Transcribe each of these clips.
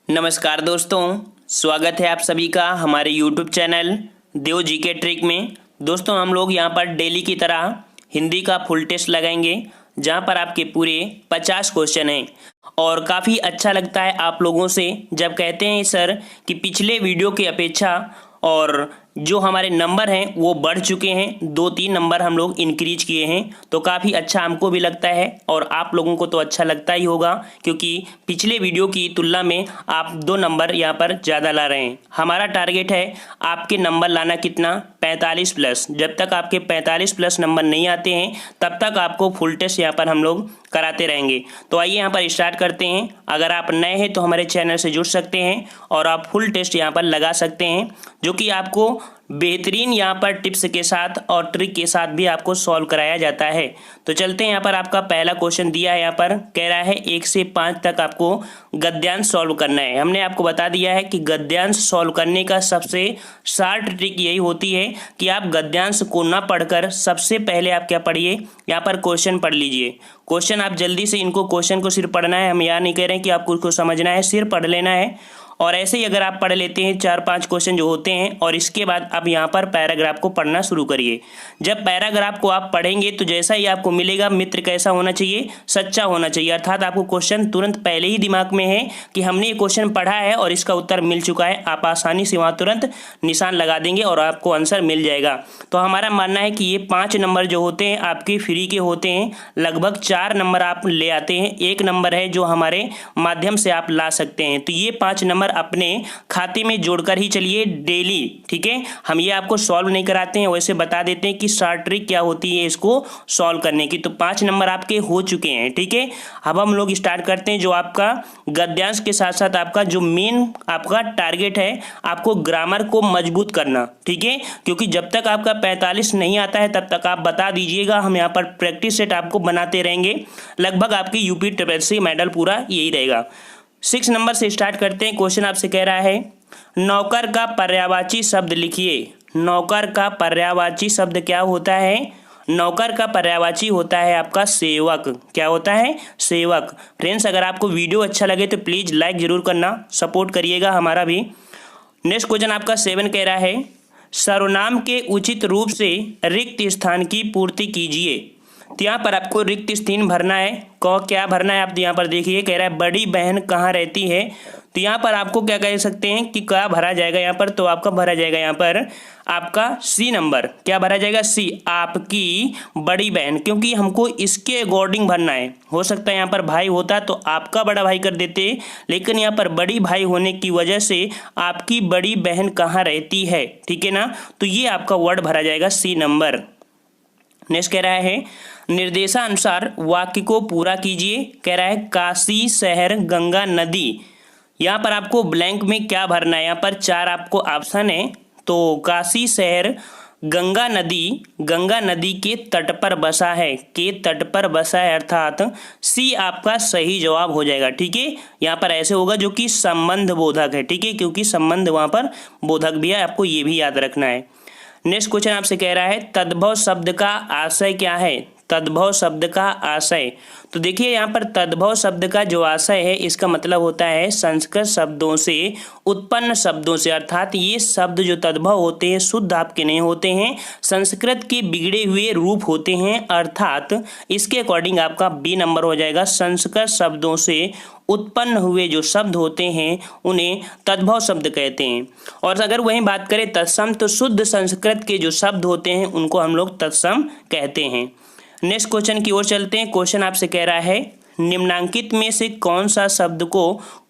नमस्कार दोस्तों, स्वागत है आप सभी का हमारे YouTube चैनल देव जी के ट्रिक में। दोस्तों हम लोग यहाँ पर डेली की तरह हिंदी का फुल टेस्ट लगाएंगे, जहाँ पर आपके पूरे 50 क्वेश्चन हैं। और काफ़ी अच्छा लगता है आप लोगों से जब कहते हैं सर कि पिछले वीडियो की अपेक्षा और जो हमारे नंबर हैं वो बढ़ चुके हैं, 2-3 नंबर हम लोग इंक्रीज किए हैं। तो काफ़ी अच्छा हमको भी लगता है और आप लोगों को तो अच्छा लगता ही होगा, क्योंकि पिछले वीडियो की तुलना में आप 2 नंबर यहाँ पर ज़्यादा ला रहे हैं। हमारा टारगेट है आपके नंबर लाना कितना, 45 प्लस। जब तक आपके 45 प्लस नंबर नहीं आते हैं तब तक आपको फुल टेस्ट यहाँ पर हम लोग कराते रहेंगे। तो आइए यहाँ पर स्टार्ट करते हैं। अगर आप नए हैं तो हमारे चैनल से जुड़ सकते हैं और आप फुल टेस्ट यहाँ पर लगा सकते हैं, जो कि आपको बेहतरीन यहाँ पर टिप्स के साथ और ट्रिक के साथ भी आपको सॉल्व कराया जाता है। तो चलते हैं। यहाँ पर आपका पहला क्वेश्चन दिया है, यहाँ पर कह रहा है 1 से 5 तक आपको गद्यांश सॉल्व करना है। हमने आपको बता दिया है कि गद्यांश सॉल्व करने का सबसे शार्ट ट्रिक यही होती है कि आप गद्यांश को ना पढ़कर सबसे पहले आप क्या पढ़िए, यहाँ पर क्वेश्चन पढ़ लीजिए। क्वेश्चन आप जल्दी से इनको क्वेश्चन को सिर्फ पढ़ना है, हम यहाँ नहीं कह रहे हैं कि आपको उसको समझना है, सिर्फ पढ़ लेना है। और ऐसे ही अगर आप पढ़ लेते हैं 4-5 क्वेश्चन जो होते हैं, और इसके बाद आप यहाँ पर पैराग्राफ को पढ़ना शुरू करिए। जब पैराग्राफ को आप पढ़ेंगे तो जैसा ही आपको मिलेगा, मित्र कैसा होना चाहिए, सच्चा होना चाहिए। अर्थात आपको क्वेश्चन तुरंत पहले ही दिमाग में है कि हमने ये क्वेश्चन पढ़ा है और इसका उत्तर मिल चुका है, आप आसानी से वहाँ तुरंत निशान लगा देंगे और आपको आंसर मिल जाएगा। तो हमारा मानना है कि ये 5 नंबर जो होते हैं आपके फ्री के होते हैं। लगभग 4 नंबर आप ले आते हैं, 1 नंबर है जो हमारे माध्यम से आप ला सकते हैं। तो ये 5 नंबर अपने खाते में जोड़कर ही चलिए डेली, ठीक है। हम ये आपको सॉल्व नहीं कराते हैं, वैसे बता देते हैं कि शॉर्ट ट्रिक क्या होती है इसको सॉल्व करने की। तो 5 नंबर आपके हो चुके हैं, ठीक है। अब हम लोग स्टार्ट करते हैं। जो आपका गद्यांश के साथ साथ आपका जो मेन आपका टारगेट है, आपको ग्रामर को मजबूत करना, ठीक है। क्योंकि जब तक आपका 45 नहीं आता है तब तक आप बता दीजिएगा, हम यहाँ पर प्रैक्टिस सेट आपको बनाते रहेंगे। लगभग आपकी यूपी ट्रिपल मेडल पूरा यही रहेगा। 6 नंबर से स्टार्ट करते हैं। क्वेश्चन आपसे कह रहा है नौकर का पर्यायवाची शब्द लिखिए। नौकर का पर्यायवाची शब्द क्या होता है? नौकर का पर्यायवाची होता है आपका सेवक। क्या होता है? सेवक। फ्रेंड्स, अगर आपको वीडियो अच्छा लगे तो प्लीज़ लाइक ज़रूर करना, सपोर्ट करिएगा हमारा भी। नेक्स्ट क्वेश्चन आपका 7 कह रहा है सर्वनाम के उचित रूप से रिक्त स्थान की पूर्ति कीजिए। तो यहाँ पर आपको रिक्त स्थान भरना है। क्या भरना है? आप यहाँ पर देखिए, कह रहा है बड़ी बहन कहाँ रहती है। तो यहाँ पर आपको क्या कह सकते हैं कि क्या भरा जाएगा यहाँ पर? तो आपका भरा जाएगा यहाँ पर आपका सी नंबर। क्या भरा जाएगा? सी, आपकी बड़ी बहन, क्योंकि हमको इसके अकॉर्डिंग भरना है। हो सकता है यहाँ पर भाई होता तो आपका बड़ा भाई कर देते, लेकिन यहाँ पर बड़ी भाई होने की वजह से आपकी बड़ी बहन कहाँ रहती है, ठीक है ना। तो ये आपका वर्ड भरा जाएगा सी नंबर। नेक्स्ट कह रहा है निर्देशानुसार वाक्य को पूरा कीजिए। कह रहा है काशी शहर गंगा नदी। यहाँ पर आपको ब्लैंक में क्या भरना है? यहाँ पर 4 आपको ऑप्शन है। तो काशी शहर गंगा नदी के तट पर बसा है, के तट पर बसा है, अर्थात सी आपका सही जवाब हो जाएगा, ठीक है। यहाँ पर ऐसे होगा जो कि संबंध बोधक है, ठीक है, क्योंकि संबंध वहाँ पर बोधक भी है, आपको ये भी याद रखना है। नेक्स्ट क्वेश्चन आपसे कह रहा है तद्भव शब्द का आशय क्या है? तद्भव शब्द का आशय। तो देखिए यहाँ पर तद्भव शब्द का जो आशय है, इसका मतलब होता है संस्कृत शब्दों से उत्पन्न शब्दों से। अर्थात ये शब्द जो तद्भव होते हैं शुद्ध आपके नहीं होते हैं, संस्कृत के बिगड़े हुए रूप होते हैं। अर्थात इसके अकॉर्डिंग आपका बी नंबर हो जाएगा। संस्कृत शब्दों से उत्पन्न हुए जो शब्द होते हैं उन्हें तद्भव शब्द कहते हैं। और अगर वहीं बात करें तत्सम, तो शुद्ध संस्कृत के जो शब्द होते हैं उनको हम लोग तत्सम कहते हैं। नेक्स्ट क्वेश्चन की ओर चलते हैं। क्वेश्चन आपसे कह रहा है निम्नांकित में से कौन सा शब्द को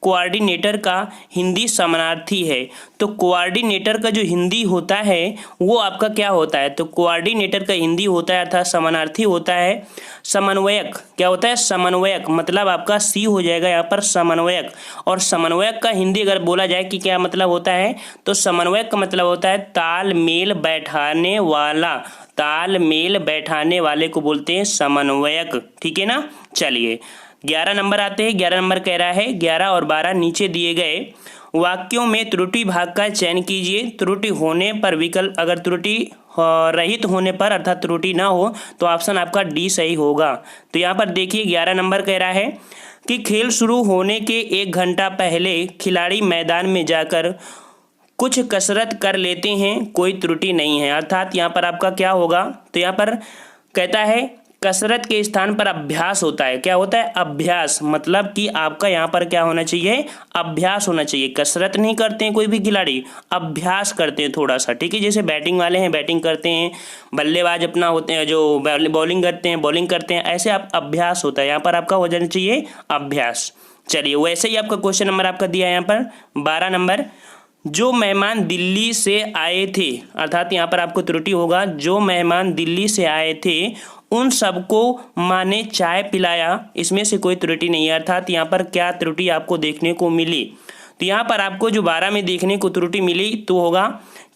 कोऑर्डिनेटर का हिंदी समानार्थी है? तो कोऑर्डिनेटर का जो हिंदी होता है वो आपका क्या होता है? तो कोऑर्डिनेटर का हिंदी होता है अर्थात समानार्थी होता है समन्वयक। क्या होता है? समन्वयक। मतलब आपका सी हो जाएगा यहाँ पर समन्वयक। और समन्वयक का हिंदी अगर बोला जाए कि क्या मतलब होता है, तो समन्वयक का मतलब होता है तालमेल बैठाने वाला। तालमेल बैठाने वाले को बोलते हैं समन्वयक, ठीक है ना। चलिए 11 नंबर आते हैं। 11 नंबर कह रहा है 11 और 12 नीचे दिए गए वाक्यों में त्रुटि भाग का चयन कीजिए। त्रुटि होने पर विकल्प, अगर त्रुटि रहित होने पर अर्थात त्रुटि ना हो तो ऑप्शन आपका डी सही होगा। तो यहाँ पर देखिए 11 नंबर कह रहा है कि खेल शुरू होने के 1 घंटा पहले खिलाड़ी मैदान में जाकर कुछ कसरत कर लेते हैं, कोई त्रुटि नहीं है। अर्थात यहाँ पर आपका क्या होगा, तो यहाँ पर कहता है कसरत के स्थान पर अभ्यास होता है। क्या होता है? अभ्यास। मतलब कि आपका यहाँ पर क्या होना चाहिए? अभ्यास होना चाहिए। कसरत नहीं करते हैं कोई भी खिलाड़ी, अभ्यास करते हैं थोड़ा सा, ठीक है। जैसे बैटिंग वाले हैं बैटिंग करते हैं, बल्लेबाज अपना होते हैं जो बॉलिंग करते हैं बॉलिंग करते हैं, ऐसे आप अभ्यास होता है। यहाँ पर आपका हो जाना चाहिए अभ्यास। चलिए वैसे ही आपका क्वेश्चन नंबर आपका दिया है यहाँ पर 12 नंबर, जो मेहमान दिल्ली से आए थे, अर्थात यहाँ पर आपको त्रुटि होगा, जो मेहमान दिल्ली से आए थे उन सबको माँ ने चाय पिलाया, इसमें से कोई त्रुटि नहीं है। अर्थात यहाँ पर क्या त्रुटि आपको देखने को मिली, तो यहाँ पर आपको जो 12 में देखने को त्रुटि मिली तो होगा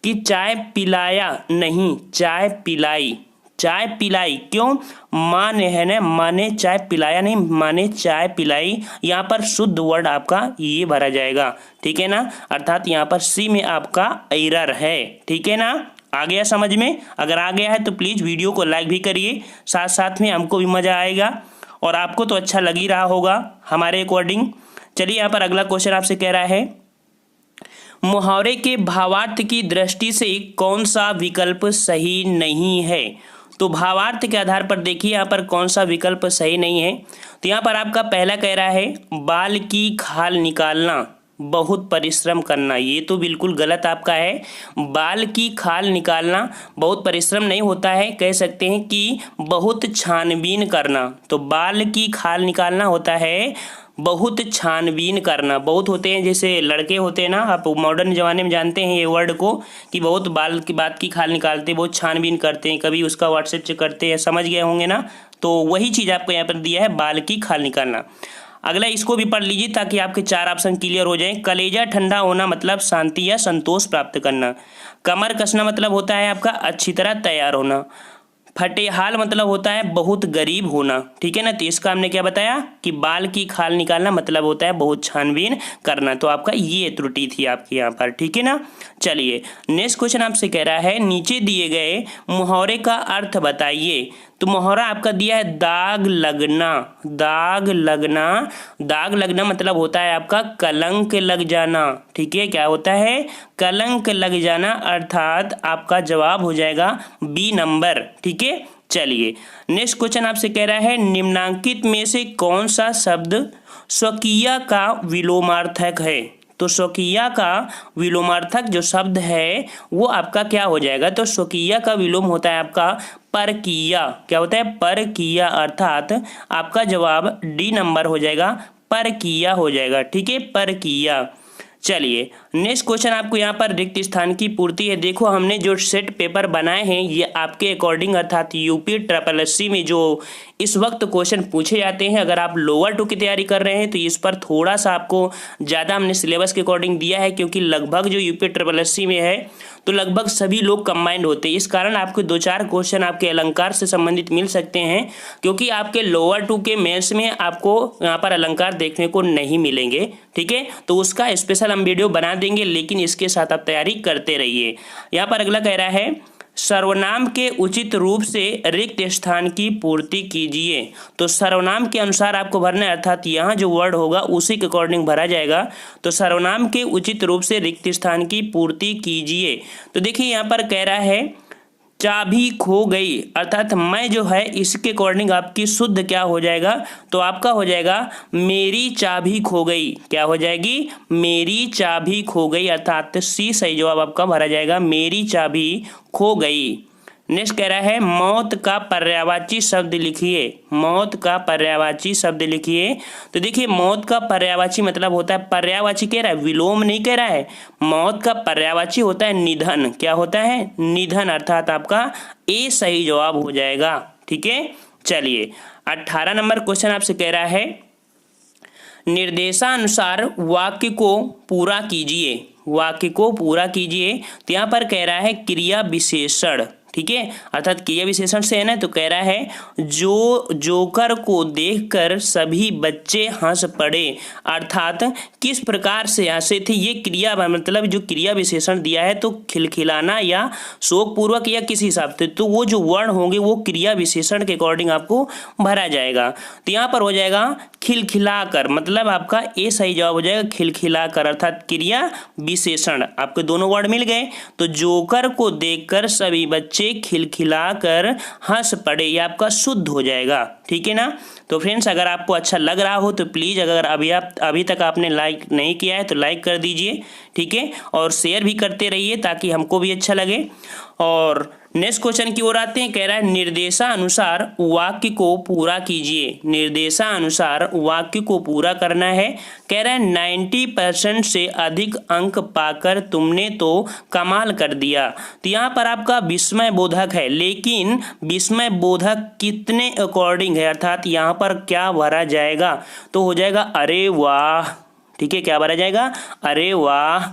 कि चाय पिलाया नहीं, चाय पिलाई। चाय पिलाई क्यों? माँ ने है ना, माँ ने चाय पिलाया नहीं, माँ ने चाय पिलाई। यहाँ पर शुद्ध वर्ड आपका ये भरा जाएगा, ठीक है ना। अर्थात यहाँ पर सी में आपका एरर है, ठीक है ना। आ गया समझ में? अगर आ गया है तो प्लीज़ वीडियो को लाइक भी करिए, साथ साथ में हमको भी मज़ा आएगा और आपको तो अच्छा लग ही रहा होगा हमारे अकॉर्डिंग। चलिए यहाँ पर अगला क्वेश्चन आपसे कह रहा है, मुहावरे के भावार्थ की दृष्टि से कौन सा विकल्प सही नहीं है। तो भावार्थ के आधार पर देखिए यहाँ पर कौन सा विकल्प सही नहीं है। तो यहाँ पर आपका पहला कह रहा है बाल की खाल निकालना, बहुत परिश्रम करना, ये तो बिल्कुल गलत आपका है। बाल की खाल निकालना बहुत परिश्रम नहीं होता है, कह सकते हैं कि बहुत छानबीन करना। तो बाल की खाल निकालना होता है बहुत छानबीन करना। बहुत होते हैं जैसे लड़के होते हैं ना, आप मॉडर्न ज़माने में जानते हैं ये वर्ड को, कि बहुत बाल की बात की खाल निकालते हैं, बहुत छानबीन करते हैं, कभी उसका व्हाट्सएप चेक करते हैं, समझ गए होंगे ना। तो वही चीज़ आपको यहाँ पर दिया है, बाल की खाल निकालना। अगला इसको भी पढ़ लीजिए ताकि आपके 4 ऑप्शन क्लियर हो जाएं। कलेजा ठंडा होना मतलब शांति या संतोष प्राप्त करना। कमर कसना मतलब होता है आपका अच्छी तरह तैयार होना। फटेहाल मतलब होता है बहुत गरीब होना, ठीक है ना। तो इसका हमने क्या बताया कि बाल की खाल निकालना मतलब होता है बहुत छानबीन करना। तो आपका ये त्रुटि थी आपकी यहाँ पर, ठीक है ना। चलिए नेक्स्ट क्वेश्चन आपसे कह रहा है, नीचे दिए गए मुहावरे का अर्थ बताइए। तो मुहावरा आपका दिया है दाग लगना। दाग लगना, दाग लगना मतलब होता है आपका कलंक लग जाना, ठीक है। क्या होता है? कलंक लग जाना। अर्थात आपका जवाब हो जाएगा बी नंबर, ठीक है। चलिए नेक्स्ट क्वेश्चन आपसे कह रहा है, निम्नांकित में से कौन सा शब्द स्वकीय का विलोमार्थक है। तो स्वकीय का विलोमार्थक जो शब्द है वो आपका क्या हो जाएगा, तो स्वकीय का विलोम होता है आपका परकीय। क्या होता है? परकीय। अर्थात आपका जवाब डी नंबर हो जाएगा, परकीय हो जाएगा, ठीक है, परकीय। चलिए नेक्स्ट क्वेश्चन आपको यहाँ पर रिक्त स्थान की पूर्ति है। देखो हमने जो सेट पेपर बनाए हैं ये आपके अकॉर्डिंग अर्थात यूपी SSC में जो इस वक्त क्वेश्चन पूछे जाते हैं, अगर आप लोअर 2 की तैयारी कर रहे हैं तो इस पर थोड़ा सा आपको ज़्यादा हमने सिलेबस के अकॉर्डिंग दिया है, क्योंकि लगभग जो यूपी SSC में है तो लगभग सभी लोग कंबाइंड होते हैं। इस कारण आपको 2-4 क्वेश्चन आपके अलंकार से संबंधित मिल सकते हैं, क्योंकि आपके लोअर 2 के मेंस में आपको यहाँ पर अलंकार देखने को नहीं मिलेंगे, ठीक है। तो उसका स्पेशल हम वीडियो बना देंगे, लेकिन इसके साथ आप तैयारी करते रहिए। यहाँ पर अगला कह रहा है, सर्वनाम के उचित रूप से रिक्त स्थान की पूर्ति कीजिए। तो सर्वनाम के अनुसार आपको भरना है, अर्थात यहाँ जो वर्ड होगा उसी के अकॉर्डिंग भरा जाएगा। तो सर्वनाम के उचित रूप से रिक्त स्थान की पूर्ति कीजिए। तो देखिए यहाँ पर कह रहा है चाबी खो गई, अर्थात मैं जो है इसके अकॉर्डिंग आपकी शुद्ध क्या हो जाएगा, तो आपका हो जाएगा मेरी चाबी खो गई। क्या हो जाएगी? मेरी चाबी खो गई। अर्थात सी सही जवाब आपका भरा जाएगा, मेरी चाबी खो गई। नेक्स्ट कह रहा है मौत का पर्यायवाची शब्द लिखिए। मौत का पर्यायवाची शब्द लिखिए। तो देखिए मौत का पर्यायवाची मतलब होता है, पर्यायवाची कह रहा है, विलोम नहीं कह रहा है। मौत का पर्यायवाची होता है निधन। क्या होता है? निधन। अर्थात आपका ए सही जवाब हो जाएगा, ठीक है। चलिए 18 नंबर क्वेश्चन आपसे कह रहा है, निर्देशानुसार वाक्य को पूरा कीजिए। वाक्य को पूरा कीजिए। तो यहाँ पर कह रहा है क्रिया विशेषण। ठीक है, अर्थात क्रिया विशेषण से है ना, तो कह रहा है जो जोकर को देखकर सभी बच्चे हंस पड़े, अर्थात किस प्रकार से हंसे थे, ये क्रिया मतलब जो क्रिया विशेषण दिया है तो खिलखिलाना या शोकपूर्वक या किस हिसाब से, तो वो जो वर्ण होंगे वो क्रिया विशेषण के अकॉर्डिंग आपको भरा जाएगा। तो यहाँ पर हो जाएगा खिलखिलाकर, मतलब आपका ए सही जवाब हो जाएगा खिलखिलाकर, अर्थात क्रिया विशेषण। आपके दोनों वर्ड मिल गए। तो जोकर को देखकर सभी बच्चे खिलखिलाकर हंस पड़े, ये आपका शुद्ध हो जाएगा। ठीक है ना। तो फ्रेंड्स, अगर आपको अच्छा लग रहा हो तो प्लीज़, अगर अभी तक आपने लाइक नहीं किया है तो लाइक कर दीजिए, ठीक है, और शेयर भी करते रहिए ताकि हमको भी अच्छा लगे। और नेक्स्ट क्वेश्चन की ओर आते हैं। कह रहा है निर्देशानुसार वाक्य को पूरा कीजिए। निर्देशानुसार वाक्य को पूरा करना है। कह रहा है 90% से अधिक अंक पाकर तुमने तो कमाल कर दिया। तो यहाँ पर आपका विस्मय बोधक है, लेकिन विस्मय बोधक कितने अकॉर्डिंग है, अर्थात यहाँ पर क्या भरा जाएगा, तो हो जाएगा अरे वाह। ठीक है, क्या भरा जाएगा, अरे वाह।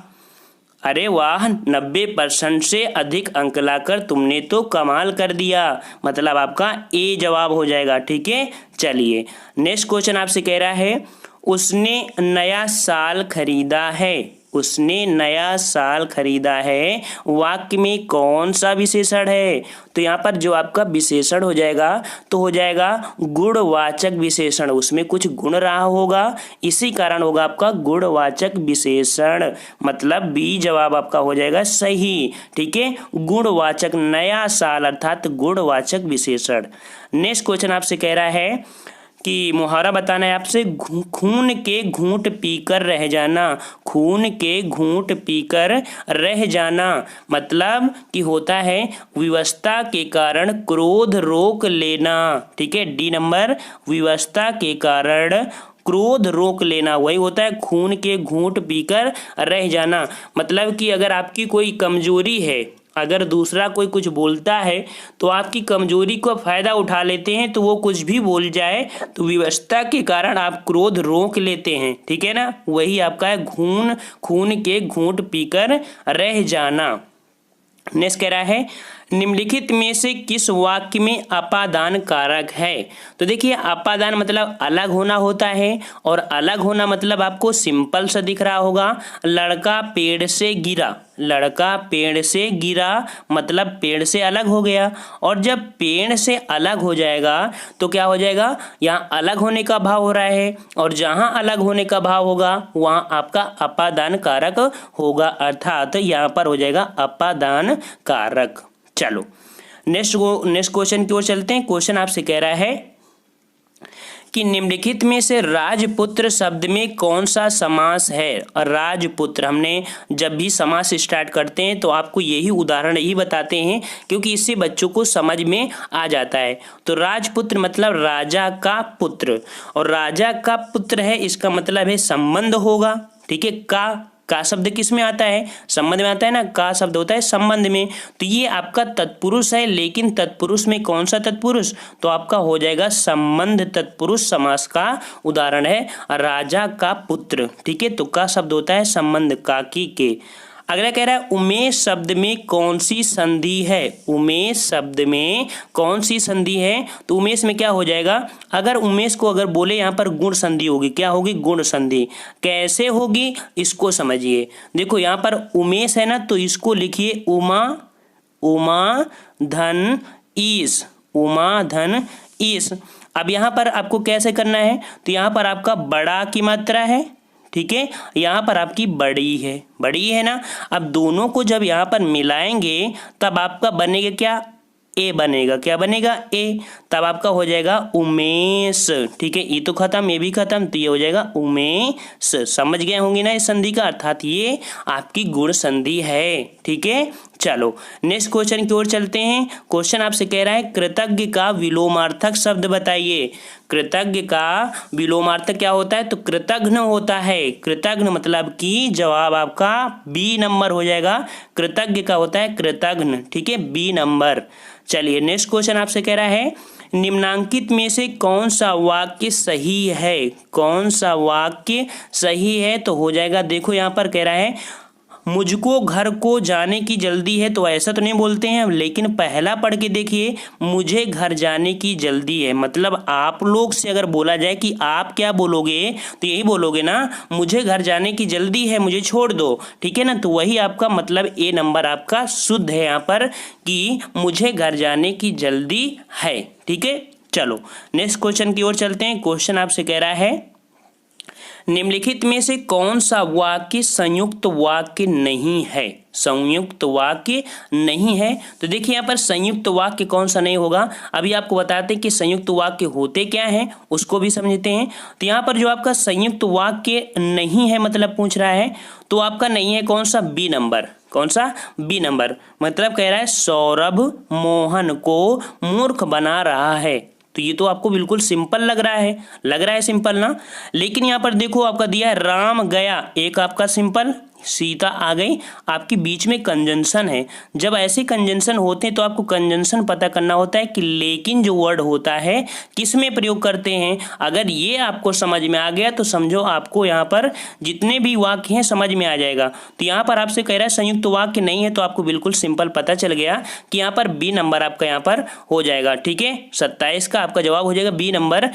अरे वाह 90% से अधिक अंक लाकर तुमने तो कमाल कर दिया, मतलब आपका ए जवाब हो जाएगा। ठीक है, चलिए नेक्स्ट क्वेश्चन आपसे कह रहा है उसने नया साल खरीदा है। उसने नया साल खरीदा है, वाक्य में कौन सा विशेषण है, तो यहाँ पर जो आपका विशेषण हो जाएगा तो हो जाएगा गुणवाचक विशेषण। उसमें कुछ गुण रहा होगा, इसी कारण होगा आपका गुणवाचक विशेषण, मतलब बी जवाब आपका हो जाएगा सही। ठीक है, गुणवाचक, नया साल अर्थात गुणवाचक विशेषण। नेक्स्ट क्वेश्चन आपसे कह रहा है कि मुहावरा बताना है आपसे। खून के घूंट पीकर रह जाना। खून के घूंट पीकर रह जाना मतलब कि होता है विवशता के कारण क्रोध रोक लेना। ठीक है, डी नंबर, विवशता के कारण क्रोध रोक लेना, वही होता है खून के घूंट पीकर रह जाना। मतलब कि अगर आपकी कोई कमजोरी है, अगर दूसरा कोई कुछ बोलता है तो आपकी कमजोरी को फ़ायदा उठा लेते हैं, तो वो कुछ भी बोल जाए तो विवशता के कारण आप क्रोध रोक लेते हैं। ठीक है ना, वही आपका है खून के घूंट पीकर रह जाना। नेक्स्ट कह रहा है निम्नलिखित में से किस वाक्य में अपादान कारक है। तो देखिए, अपादान मतलब अलग होना होता है, और अलग होना मतलब आपको सिंपल सा दिख रहा होगा। लड़का पेड़ से गिरा, लड़का पेड़ से गिरा मतलब पेड़ से अलग हो गया, और जब पेड़ से अलग हो जाएगा तो क्या हो जाएगा, यहाँ अलग होने का भाव हो रहा है, और जहाँ अलग होने का भाव होगा वहाँ आपका अपादान कारक होगा, अर्थात यहाँ पर हो जाएगा अपादान कारक। चलो नेक्स्ट क्वेश्चन की ओर चलते हैं। क्वेश्चन आपसे कह रहा है कि निम्नलिखित में से राजपुत्र शब्द में कौन सा समास है। और राजपुत्र, हमने जब भी समास स्टार्ट करते हैं तो आपको यही उदाहरण ही बताते हैं, क्योंकि इससे बच्चों को समझ में आ जाता है। तो राजपुत्र मतलब राजा का पुत्र, और राजा का पुत्र है, इसका मतलब है संबंध होगा। ठीक है, का शब्द किस में आता है, संबंध में आता है ना, का शब्द होता है संबंध में। तो ये आपका तत्पुरुष है, लेकिन तत्पुरुष में कौन सा तत्पुरुष, तो आपका हो जाएगा संबंध तत्पुरुष समास का उदाहरण है राजा का पुत्र। ठीक है, तो का शब्द होता है संबंध काकी के। अगला कह रहा है उमेश शब्द में कौन सी संधि है। उमेश शब्द में कौन सी संधि है, तो उमेश में क्या हो जाएगा, अगर उमेश को अगर बोले यहाँ पर गुण संधि होगी, क्या होगी, गुण संधि। कैसे होगी इसको समझिए। देखो यहाँ पर उमेश है ना, तो इसको लिखिए उमा, उमा धन ईश, उमा धन ईश। अब यहाँ पर आपको कैसे करना है, तो यहाँ पर आपका बड़ा की मात्रा है, ठीक है, यहाँ पर आपकी बड़ी है ना। अब दोनों को जब यहाँ पर मिलाएंगे तब आपका बनेगा क्या, ए बनेगा, क्या बनेगा, ए। तब आपका हो जाएगा उमेश। ठीक है, ये तो खत्म, ये भी खत्म, तो ये हो जाएगा उमेश। समझ गए होंगे ना इस संधि का, अर्थात ये आपकी गुण संधि है। ठीक है, चलो नेक्स्ट क्वेश्चन की ओर चलते हैं। क्वेश्चन आपसे कह रहा है कृतज्ञ का विलोमार्थक शब्द बताइए। कृतज्ञ का विलोमार्थक क्या होता है, तो कृतघ्न होता है। कृतघ्न मतलब कि जवाब आपका बी नंबर हो जाएगा। कृतज्ञ का होता है कृतघ्न। ठीक है, बी नंबर। चलिए नेक्स्ट क्वेश्चन आपसे कह रहा है निम्नांकित में से कौन सा वाक्य सही है। कौन सा वाक्य सही है, तो हो जाएगा, देखो यहाँ पर कह रहा है मुझको घर को जाने की जल्दी है, तो ऐसा तो नहीं बोलते हैं, लेकिन पहला पढ़ के देखिए, मुझे घर जाने की जल्दी है, मतलब आप लोग से अगर बोला जाए कि आप क्या बोलोगे, तो यही बोलोगे ना, मुझे घर जाने की जल्दी है, मुझे छोड़ दो, ठीक है ना। तो वही आपका मतलब ए नंबर आपका शुद्ध है यहाँ पर कि मुझे घर जाने की जल्दी है, ठीक है। चलो नेक्स्ट क्वेश्चन की ओर चलते हैं। क्वेश्चन आपसे कह रहा है, निम्नलिखित में से कौन सा वाक्य संयुक्त वाक्य नहीं है? संयुक्त वाक्य नहीं है, तो देखिए यहाँ पर संयुक्त वाक्य कौन सा नहीं होगा। अभी आपको बताते हैं कि संयुक्त वाक्य होते क्या हैं, उसको भी समझते हैं। तो यहाँ पर जो आपका संयुक्त वाक्य नहीं है मतलब पूछ रहा है, तो आपका नहीं है कौन सा? B number. कौन सा? B number. मतलब कह रहा है सौरभ मोहन को मूर्ख बना रहा है। तो ये तो आपको बिल्कुल सिंपल लग रहा है सिंपल ना। लेकिन यहाँ पर देखो आपका दिया है राम गया, एक आपका सिंपल, सीता आ गई, आपके बीच में कंजंक्शन है। जब ऐसे कंजंक्शन होते हैं तो आपको कंजंक्शन पता करना होता है कि लेकिन जो वर्ड होता है किस में प्रयोग करते हैं। अगर ये आपको समझ में आ गया तो समझो आपको यहाँ पर जितने भी वाक्य हैं समझ में आ जाएगा। तो यहाँ पर आपसे कह रहा है संयुक्त वाक्य नहीं है, तो आपको बिल्कुल सिंपल पता चल गया कि यहाँ पर बी नंबर आपका यहाँ पर हो जाएगा, ठीक है। 27 का आपका जवाब हो जाएगा बी नंबर,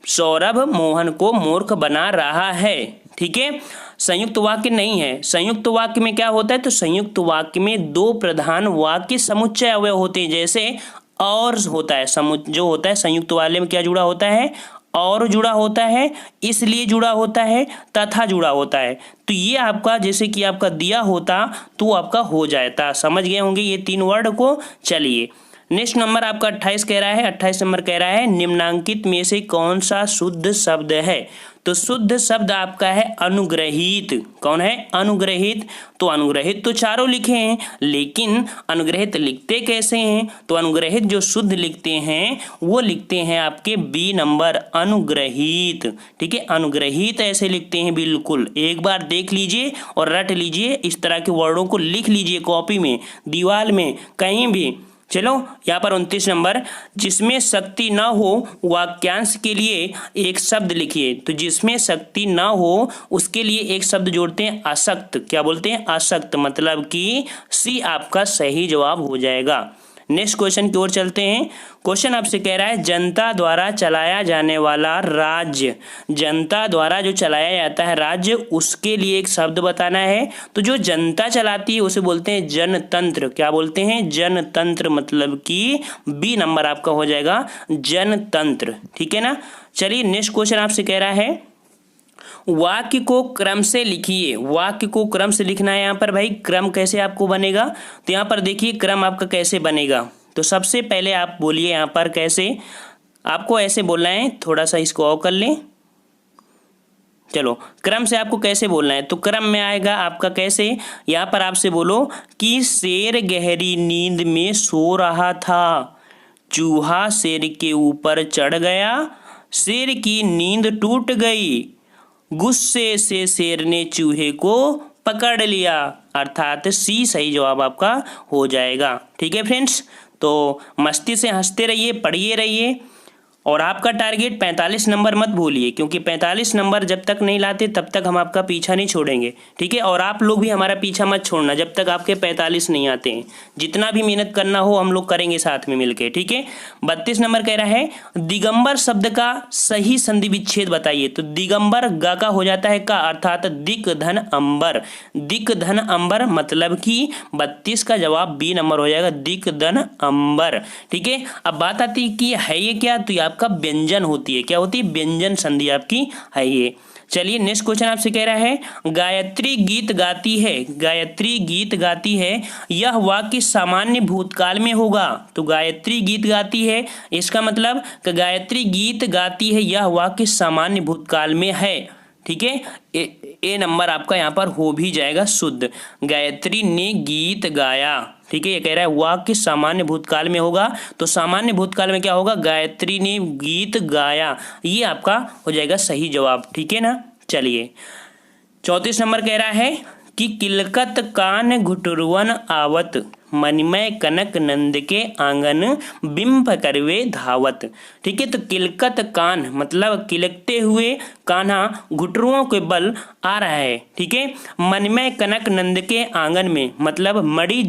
सौरभ मोहन को मूर्ख बना रहा है, ठीक है। संयुक्त वाक्य नहीं है। संयुक्त वाक्य में क्या होता है? तो संयुक्त वाक्य में दो प्रधान वाक्य समुच्चय अवयव होते हैं, जैसे और होता है, जो होता है संयुक्त वाले में क्या जुड़ा होता है? और जुड़ा होता है, इसलिए जुड़ा होता है, तथा जुड़ा होता है। तो ये आपका जैसे कि आपका दिया होता तो आपका हो जाता। समझ गए होंगे ये तीन वर्ड को। चलिए नेक्स्ट नंबर आपका 28 कह रहा है। 28 नंबर कह रहा है निम्नांकित में से कौन सा शुद्ध शब्द है? तो शुद्ध शब्द आपका है अनुग्रहित। कौन है? अनुग्रहित। तो अनुग्रहित तो चारों लिखे हैं, लेकिन अनुग्रहित लिखते कैसे हैं? तो अनुग्रहित जो शुद्ध लिखते हैं वो लिखते हैं आपके बी नंबर, अनुग्रहित, ठीक है। अनुग्रहित ऐसे लिखते हैं बिल्कुल। एक बार देख लीजिए और रट लीजिए, इस तरह के वर्डों को लिख लीजिए कॉपी में, दीवार में, कहीं भी। चलो यहाँ पर 29 नंबर, जिसमें शक्ति न हो वाक्यांश के लिए एक शब्द लिखिए। तो जिसमें शक्ति न हो उसके लिए एक शब्द जोड़ते हैं अशक्त। क्या बोलते हैं? अशक्त। मतलब कि सी आपका सही जवाब हो जाएगा। नेक्स्ट क्वेश्चन की ओर चलते हैं। क्वेश्चन आपसे कह रहा है जनता द्वारा चलाया जाने वाला राज्य, जनता द्वारा जो चलाया जाता है राज्य, उसके लिए एक शब्द बताना है। तो जो जनता चलाती है उसे बोलते हैं जनतंत्र। क्या बोलते हैं? जनतंत्र। मतलब कि बी नंबर आपका हो जाएगा जनतंत्र, ठीक है ना। चलिए नेक्स्ट क्वेश्चन आपसे कह रहा है वाक्य को क्रम से लिखिए। वाक्य को क्रम से लिखना है यहाँ पर। भाई क्रम कैसे आपको बनेगा? तो यहाँ पर देखिए क्रम आपका कैसे बनेगा। तो सबसे पहले आप बोलिए यहाँ पर कैसे, आपको ऐसे बोलना है, थोड़ा सा इसको ऑफ कर लें। चलो क्रम से आपको कैसे बोलना है, तो क्रम में आएगा आपका कैसे, यहाँ पर आपसे बोलो कि शेर गहरी नींद में सो रहा था, चूहा शेर के ऊपर चढ़ गया, शेर की नींद टूट गई, गुस्से से शेर ने चूहे को पकड़ लिया। अर्थात सी सही जवाब आपका हो जाएगा, ठीक है फ्रेंड्स। तो मस्ती से हंसते रहिए, पढ़िए रहिए, और आपका टारगेट 45 नंबर मत भूलिए, क्योंकि 45 नंबर जब तक नहीं लाते तब तक हम आपका पीछा नहीं छोड़ेंगे, ठीक है। और आप लोग भी हमारा पीछा मत छोड़ना जब तक आपके 45 नहीं आते हैं। जितना भी मेहनत करना हो हम लोग करेंगे साथ में मिलके, ठीक है। 32 नंबर कह रहा है दिगंबर शब्द का सही संधि विच्छेद बताइए। तो दिगंबर ग का हो जाता है का, अर्थात दिक धन अंबर। दिक धन अंबर मतलब कि 32 का जवाब बी नंबर हो जाएगा, दिक धन अंबर, ठीक है। अब बात आती है कि है ये क्या, तो आपका व्यंजन होती है। क्या होती है? व्यंजन संधि आपकी है ये। चलिए नेक्स्ट क्वेश्चन आपसे कह रहा है गायत्री गीत गाती है। गायत्री गीत गाती है, यह वाक्य सामान्य भूतकाल में होगा। तो गायत्री गीत गाती है, इसका मतलब कि गायत्री गीत गाती है, यह वाक्य सामान्य भूतकाल में है, ठीक है। ए नंबर आपका यहाँ पर हो भी जाएगा शुद्ध। गायत्री ने गीत गाया, ठीक है। ये कह रहा है वाक्य सामान्य भूतकाल में होगा, तो सामान्य भूतकाल में क्या होगा? गायत्री ने गीत गाया, ये आपका हो जाएगा सही जवाब, ठीक है ना। चलिए 34 नंबर कह रहा है कि किलकत कान घुटुरवन आवत, मणिमय कनक नंद के आंगन बिंब करवे धावत, ठीक है। तो किलकत कान मतलब किलकते हुए कान्हा घुटरुओं के बल आ रहा है। ठीक है, मन में कनक नंद के आंगन में, मतलब मणि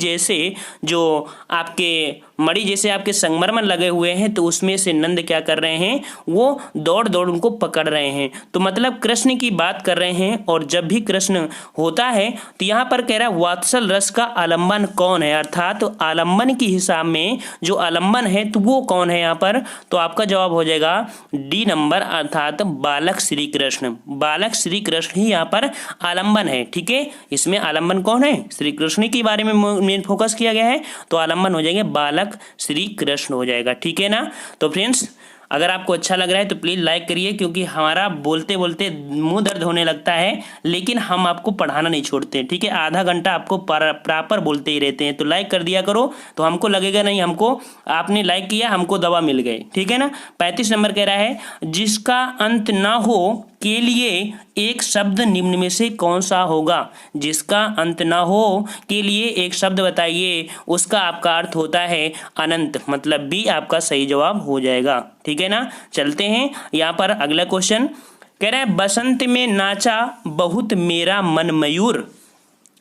जैसे आपके संगमरमर लगे हुए हैं, तो उसमें से नंद क्या कर रहे हैं, वो दौड़ दौड़ उनको पकड़ रहे हैं। तो मतलब कृष्ण की बात कर रहे हैं। और जब भी कृष्ण होता है तो यहाँ पर कह रहा है वात्सल रस का आलम्बन कौन है, अर्थात तो आलम्बन के हिसाब में जो आलम्बन है तो वो कौन है यहाँ पर। तो आपका जवाब हो जाएगा डी नंबर, अर्थात बालक श्री कृष्ण। बालक श्री कृष्ण ही यहाँ पर आलम्बन है। ठीक है, इसमें आलम्बन कौन है, श्री कृष्ण के बारे में मेन फोकस किया गया है, तो आलम्बन हो जाएंगे बालक श्री कृष्ण हो जाएगा। ठीक है ना। तो फ्रेंड्स, अगर आपको अच्छा लग रहा है तो प्लीज़ लाइक करिए, क्योंकि हमारा बोलते बोलते मुंह दर्द होने लगता है, लेकिन हम आपको पढ़ाना नहीं छोड़ते। ठीक है, आधा घंटा आपको प्रॉपर बोलते ही रहते हैं, तो लाइक कर दिया करो, तो हमको लगेगा नहीं हमको आपने लाइक किया, हमको दवा मिल गई। ठीक है ना। 35 नंबर कह रहा है जिसका अंत ना हो के लिए एक शब्द निम्न में से कौन सा होगा। जिसका अंत ना हो के लिए एक शब्द बताइए, उसका आपका अर्थ होता है अनंत, मतलब बी आपका सही जवाब हो जाएगा। ठीक है ना। चलते हैं यहाँ पर अगला क्वेश्चन कह रहा है बसंत में नाचा बहुत मेरा मन मयूर,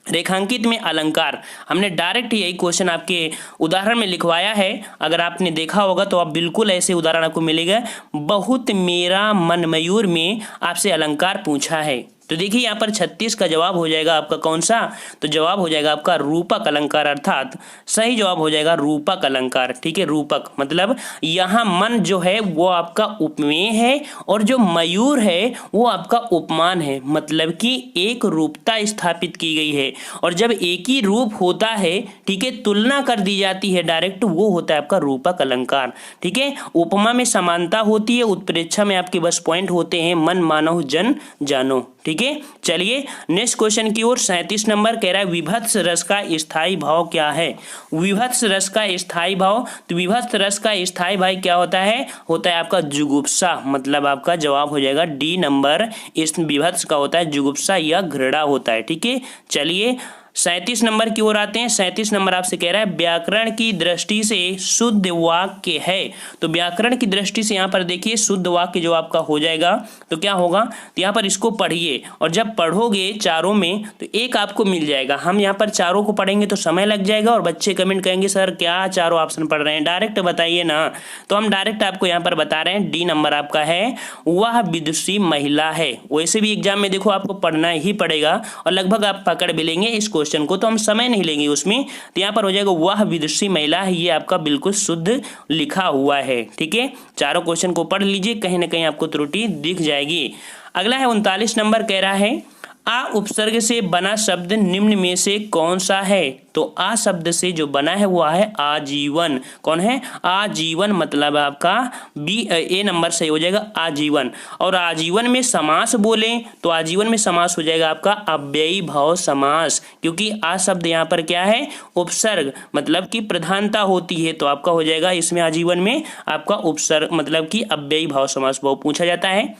रेखांकित में अलंकार। हमने डायरेक्ट यही क्वेश्चन आपके उदाहरण में लिखवाया है, अगर आपने देखा होगा तो आप बिल्कुल ऐसे उदाहरण आपको मिलेगा। बहुत मेरा मन मयूर में आपसे अलंकार पूछा है, तो देखिए यहाँ पर 36 का जवाब हो जाएगा आपका कौन सा, तो जवाब हो जाएगा आपका रूपक अलंकार, अर्थात सही जवाब हो जाएगा रूपक अलंकार। ठीक है, रूपक मतलब यहाँ मन जो है वो आपका उपमेय है और जो मयूर है वो आपका उपमान है, मतलब कि एक रूपता स्थापित की गई है। और जब एक ही रूप होता है, ठीक है, तुलना कर दी जाती है डायरेक्ट, वो होता है आपका रूपक अलंकार। ठीक है, उपमा में समानता होती है, उत्प्रेक्षा में आपके बस पॉइंट होते हैं, मन मानो जन जानो। ठीक है, चलिए नेक्स्ट क्वेश्चन की ओर। 37 नंबर कह रहा है विभत्स रस का स्थायी भाव क्या है। विभत्स रस का स्थायी भाव, तो विभत्स रस का स्थायी भाव क्या होता है आपका जुगुप्सा, मतलब आपका जवाब हो जाएगा डी नंबर। इस विभत्स का होता है जुगुप्सा या घृणा होता है। ठीक है, चलिए 37 नंबर की ओर आते हैं। 37 नंबर आपसे कह रहा है व्याकरण की दृष्टि से शुद्ध वाक्य है, तो व्याकरण की दृष्टि से यहाँ पर देखिए शुद्ध वाक्य जो आपका हो जाएगा तो क्या होगा, तो यहाँ पर इसको पढ़िए, और जब पढ़ोगे चारों में तो एक आपको मिल जाएगा। हम यहाँ पर चारों को पढ़ेंगे तो समय लग जाएगा, और बच्चे कमेंट करेंगे सर क्या चारों ऑप्शन पढ़ रहे हैं, डायरेक्ट बताइए ना। तो हम डायरेक्ट आपको यहाँ पर बता रहे हैं, डी नंबर आपका है वह विदुषी महिला है। वैसे भी एग्जाम में देखो आपको पढ़ना ही पड़ेगा, और लगभग आप पकड़ भी लेंगे इस क्वेश्चन को, तो हम समय नहीं लेंगे उसमें। तो यहाँ पर हो जाएगा वह विदुषी महिला है, ये आपका बिल्कुल शुद्ध लिखा हुआ है। ठीक है, चारों क्वेश्चन को पढ़ लीजिए, कहीं ना कहीं आपको त्रुटि दिख जाएगी। अगला है 39 नंबर कह रहा है आ उपसर्ग से बना शब्द निम्न में से कौन सा है। तो आ शब्द से जो बना है वो है आजीवन। कौन है, आजीवन, मतलब आपका बी ए नंबर सही हो जाएगा आजीवन। और आजीवन में समास बोले तो आजीवन में समास हो जाएगा आपका अव्ययी भाव समास, क्योंकि आ शब्द यहाँ पर क्या है उपसर्ग, मतलब कि प्रधानता होती है, तो आपका हो जाएगा इसमें आजीवन में आपका उपसर्ग, मतलब कि अव्ययी भाव समास वो पूछा जाता है।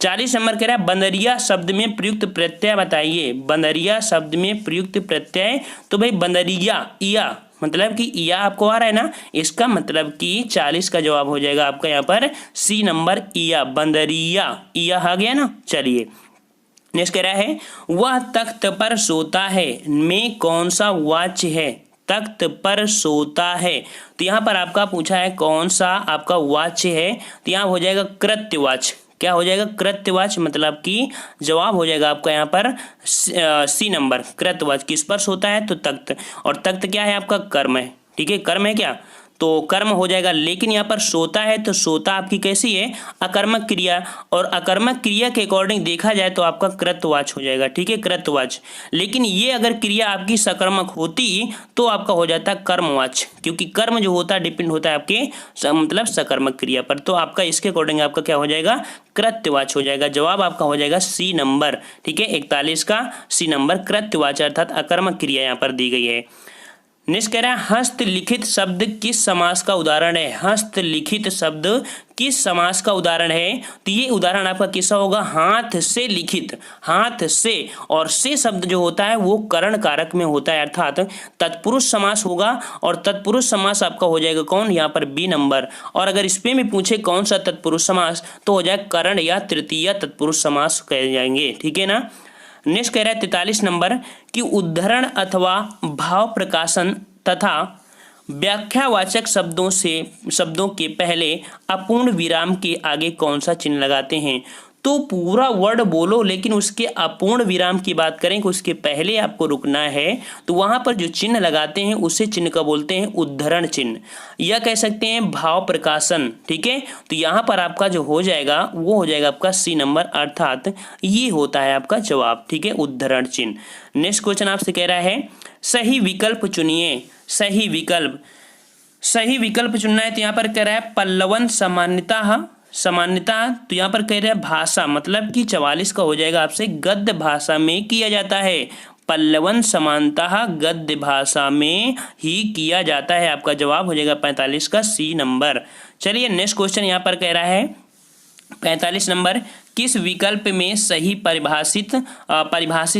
40 नंबर कह रहा है बंदरिया शब्द में प्रयुक्त प्रत्यय बताइए। बंदरिया शब्द में प्रयुक्त प्रत्यय, तो भाई बंदरिया इया, मतलब कि इया आपको आ रहा है ना, इसका मतलब कि 40 का जवाब हो जाएगा आपका यहाँ पर सी नंबर इया, बंदरिया इया आ गया ना। चलिए नेक्स्ट कह रहा है वह तख्त पर सोता है में कौन सा वाच्य है। तख्त पर सोता है, तो यहाँ पर आपका पूछा है कौन सा आपका वाच्य है, तो यहाँ हो जाएगा कृत्यवाच्य। क्या हो जाएगा कृत्यवाच्य, मतलब कि जवाब हो जाएगा आपका यहाँ पर सी नंबर कृत्यवाच्य। किस पर सोता है, तो तख्त, और तख्त क्या है आपका कर्म है। ठीक है, कर्म है क्या, तो कर्म हो जाएगा। लेकिन यहाँ पर सोता है तो सोता आपकी कैसी है अकर्मक क्रिया, और अकर्मक क्रिया के अकॉर्डिंग देखा जाए तो आपका कृतवाच्य हो जाएगा। ठीक है, कृतवाच्य। लेकिन ये अगर क्रिया आपकी सकर्मक होती तो आपका हो जाता है कर्मवाच्य, क्योंकि कर्म जो होता है डिपेंड होता है आपके मतलब सकर्मक क्रिया पर, तो आपका इसके अकॉर्डिंग आपका क्या हो जाएगा कृत्यवाच्य हो जाएगा। जवाब आपका हो जाएगा सी नंबर। ठीक है, 41 का सी नंबर कृत्यवाच्य, अर्थात अकर्मक क्रिया यहाँ पर दी गई है। नेक्स्ट कह रहा है हस्तलिखित शब्द किस समास का उदाहरण है। हस्तलिखित शब्द किस समास का उदाहरण है? तो ये उदाहरण आपका किसका होगा? हाथ से लिखित। हाथ से और से शब्द जो होता है वो करण कारक में होता है, अर्थात तत्पुरुष समास होगा और तत्पुरुष समास आपका हो जाएगा कौन? यहाँ पर बी नंबर। और अगर इस पे में पूछे कौन सा तत्पुरुष समास तो हो जाए करण या तृतीय तत्पुरुष समास कहे जाएंगे, ठीक है ना। नेक्स्ट कह रहा है 43 नंबर कि उद्धरण अथवा भाव प्रकाशन तथा व्याख्यावाचक शब्दों के पहले अपूर्ण विराम के आगे कौन सा चिन्ह लगाते हैं? तो पूरा वर्ड बोलो, लेकिन उसके अपूर्ण विराम की बात करें कि उसके पहले आपको रुकना है, तो वहां पर जो चिन्ह लगाते हैं उसे चिन्ह का बोलते हैं उद्धरण चिन्ह, या कह सकते हैं भाव प्रकाशन, ठीक है। तो यहाँ पर आपका जो हो जाएगा वो हो जाएगा आपका सी नंबर, अर्थात ये होता है आपका जवाब, ठीक है, उद्धरण चिन्ह। नेक्स्ट क्वेश्चन आपसे कह रहा है सही विकल्प चुनिए। सही विकल्प चुनना है, तो यहाँ पर कह रहा है पल्लवन सामान्यता, तो यहाँ पर कह रहे हैं भाषा, मतलब कि 44 का हो जाएगा आपसे गद्य भाषा में किया जाता है। पल्लवन समानतः गद्य भाषा में ही किया जाता है, आपका जवाब हो जाएगा 45 का सी नंबर। चलिए नेक्स्ट क्वेश्चन यहाँ पर कह रहा है 45 नंबर किस विकल्प में सही परिभाषित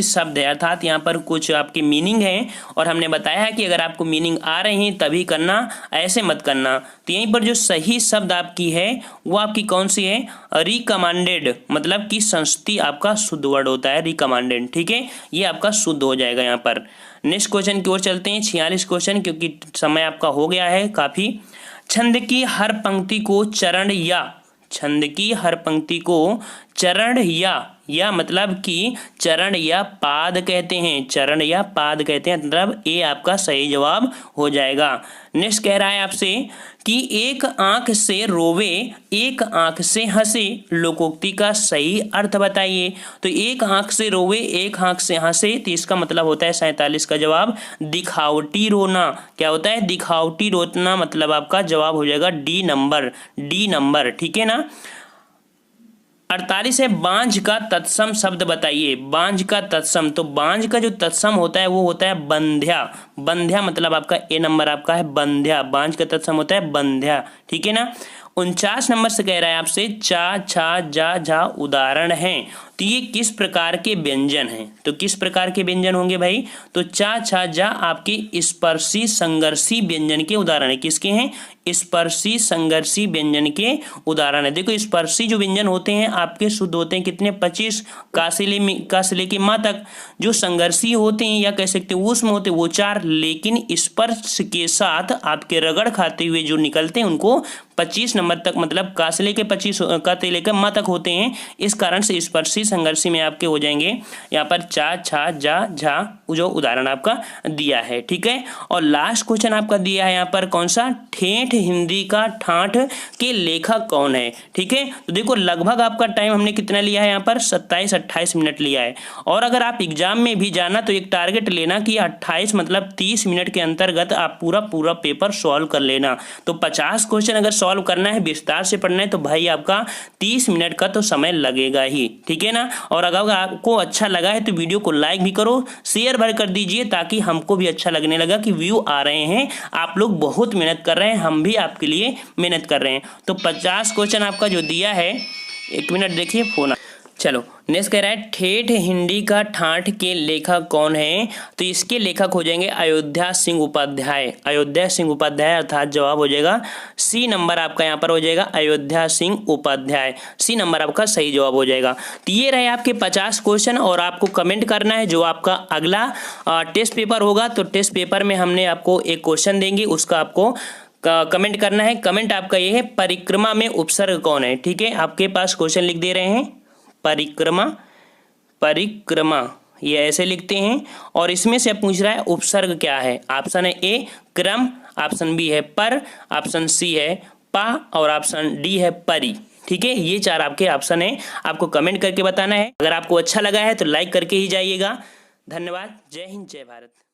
शब्द है, अर्थात यहाँ पर कुछ आपके मीनिंग है और हमने बताया है कि अगर आपको मीनिंग आ रहे हैं तभी करना, ऐसे मत करना। तो यहीं पर जो सही शब्द आपकी है वो आपकी कौन सी है? रिकमांडेड, मतलब कि संस्कृति आपका शुद्ध वर्ड होता है रिकमांडेड, ठीक है, ये आपका शुद्ध हो जाएगा यहाँ पर। नेक्स्ट क्वेश्चन की ओर चलते हैं 46 क्वेश्चन, क्योंकि समय आपका हो गया है काफी। छंद की हर पंक्ति को चरण या मतलब कि चरण या पाद कहते हैं, मतलब ए आपका सही जवाब हो जाएगा। नेक्स्ट कह रहा है आपसे कि एक आंख से रोवे एक आंख से हंसे, लोकोक्ति का सही अर्थ बताइए। तो एक आंख से रोवे एक आंख से हंसे, तो इसका मतलब होता है 47 का जवाब दिखावटी रोना। क्या होता है? दिखावटी रोना, मतलब आपका जवाब हो जाएगा डी नंबर, ठीक है ना। 48 है बांझ का तत्सम शब्द बताइए। बांझ का तत्सम, तो बांझ का जो तत्सम होता है वो होता है बंध्या, मतलब आपका ए नंबर आपका है बंध्या। बांझ का तत्सम होता है बंध्या, ठीक है ना। 49 नंबर से कह रहा है आपसे चा छा जा झा उदाहरण है, तो ये किस प्रकार के व्यंजन हैं? तो किस प्रकार के व्यंजन होंगे भाई? तो चा छा जा आपके स्पर्शी संघर्षी व्यंजन के उदाहरण है। किसके हैं? स्पर्शी संघर्षी व्यंजन के उदाहरण है। देखो स्पर्शी जो व्यंजन होते हैं आपके शुद्ध होते हैं कितने? 25 का से लेके माँ तक। जो संघर्षी होते हैं या कह सकते हैं ऊष्म होते हैं वो 4, लेकिन स्पर्श के साथ आपके रगड़ खाते हुए जो निकलते हैं उनको 25 नंबर तक, मतलब का से लेके 25 का से लेकर माँ तक होते हैं। इस कारण से स्पर्शी संघर्षी में आपके हो जाएंगे यहाँ पर चा छा जा झा, जो उदाहरण आपका दिया है, ठीक है। और लास्ट क्वेश्चन आपका दिया है यहाँ पर कौन सा? ठेठ हिंदी का ठाठ के लेखक कौन है, ठीक है। तो देखो लगभग आपका टाइम हमने कितना लिया है यहाँ पर? 27-28 मिनट लिया है। और अगर आप एग्जाम में भी जाना तो एक टारगेट लेना कि 28 मतलब 30 मिनट के अंतर्गत आप पूरा पेपर सॉल्व कर लेना। तो 50 क्वेश्चन अगर सॉल्व करना है, विस्तार से पढ़ना है, तो भाई आपका 30 मिनट का तो समय लगेगा ही, ठीक है ना। और अगर आपको अच्छा लगा है तो वीडियो को लाइक भी करो, शेयर भर कर दीजिए, ताकि हमको भी अच्छा लगने लगा कि व्यू आ रहे हैं, आप लोग बहुत मेहनत कर रहे हैं, हम भी आपके लिए मेहनत कर रहे हैं। तो 50 क्वेश्चन आपका जो दिया है, एक मिनट देखिए फोन। चलो नेक्स्ट कह रहा है ठेठ हिंदी का ठाठ के लेखक कौन है? तो इसके लेखक हो जाएंगे अयोध्या सिंह उपाध्याय। अर्थात जवाब हो जाएगा सी नंबर आपका यहाँ पर हो जाएगा अयोध्या सिंह उपाध्याय। सी नंबर आपका सही जवाब हो जाएगा। तो ये रहे आपके 50 क्वेश्चन, और आपको कमेंट करना है जो आपका अगला टेस्ट पेपर होगा। तो टेस्ट पेपर में हमने आपको एक क्वेश्चन देंगे, उसका आपको कमेंट करना है। कमेंट आपका ये है परिक्रमा में उपसर्ग कौन है, ठीक है। आपके पास क्वेश्चन लिख दे रहे हैं परिक्रमा, ये ऐसे लिखते हैं, और इसमें से पूछ रहा है उपसर्ग क्या है। ऑप्शन है ए क्रम, ऑप्शन बी है पर, ऑप्शन सी है पा, और ऑप्शन डी है परी, ठीक है। ये 4 आपके ऑप्शन है, आपको कमेंट करके बताना है। अगर आपको अच्छा लगा है तो लाइक करके ही जाइएगा। धन्यवाद। जय हिंद, जय भारत।